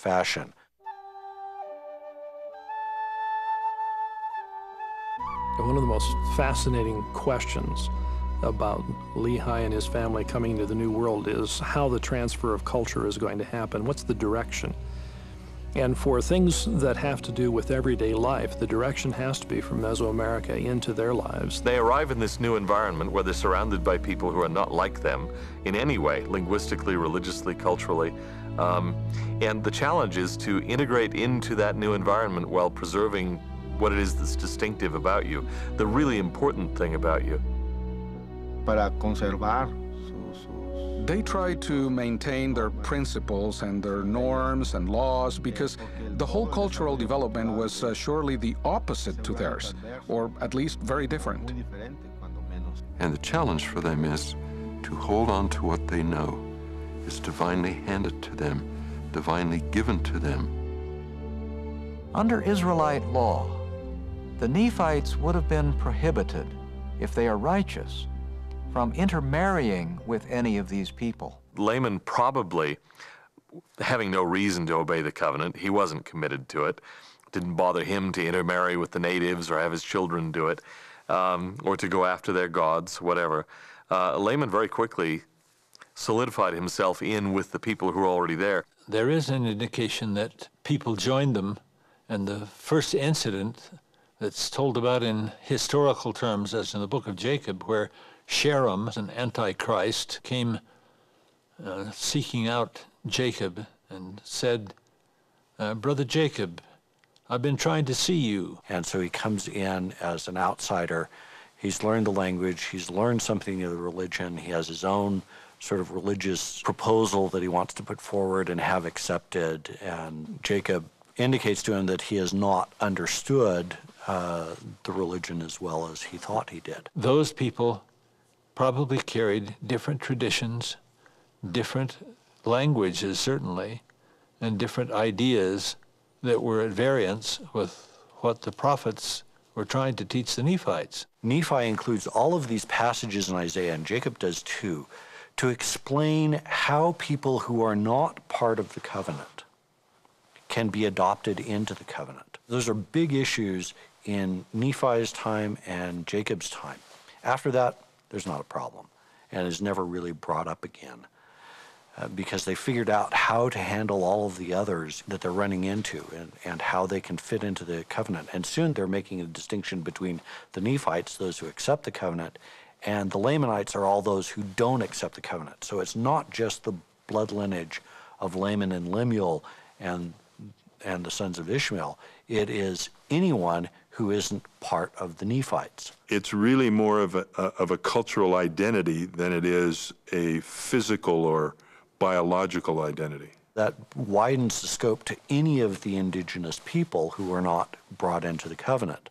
fashion. One of the most fascinating questions about Lehi and his family coming to the New World is how the transfer of culture is going to happen. What's the direction? And for things that have to do with everyday life, the direction has to be from Mesoamerica into their lives. They arrive in this new environment where they're surrounded by people who are not like them in any way, linguistically, religiously, culturally. And the challenge is to integrate into that new environment while preserving what it is that's distinctive about you, the really important thing about you. Para conservar They try to maintain their principles and their norms and laws because the whole cultural development was surely the opposite to theirs, or at least very different. And the challenge for them is to hold on to what they know, is divinely handed to them, divinely given to them. Under Israelite law, the Nephites would have been prohibited, if they are righteous, from intermarrying with any of these people. Laman probably, having no reason to obey the covenant, he wasn't committed to it. It didn't bother him to intermarry with the natives or have his children do it, or to go after their gods, whatever. Laman very quickly solidified himself in with the people who were already there. There is an indication that people joined them, and the first incident that's told about in historical terms, as in the Book of Jacob, where Sherem, an antichrist, came seeking out Jacob and said, "Brother Jacob, I've been trying to see you." And so he comes in as an outsider. He's learned the language, he's learned something of the religion, he has his own sort of religious proposal that he wants to put forward and have accepted. And Jacob indicates to him that he has not understood the religion as well as he thought he did. Those people probably carried different traditions, different languages certainly, and different ideas that were at variance with what the prophets were trying to teach the Nephites. Nephi includes all of these passages in Isaiah, and Jacob does too, to explain how people who are not part of the covenant can be adopted into the covenant. Those are big issues in Nephi's time and Jacob's time. After that, there's not a problem, and is never really brought up again because they figured out how to handle all of the others that they're running into and how they can fit into the covenant. And soon they're making a distinction between the Nephites, those who accept the covenant, and the Lamanites are all those who don't accept the covenant. So it's not just the blood lineage of Laman and Lemuel and the sons of Ishmael. It is anyone who isn't part of the Nephites. It's really more of a cultural identity than it is a physical or biological identity. That widens the scope to any of the indigenous people who are not brought into the covenant.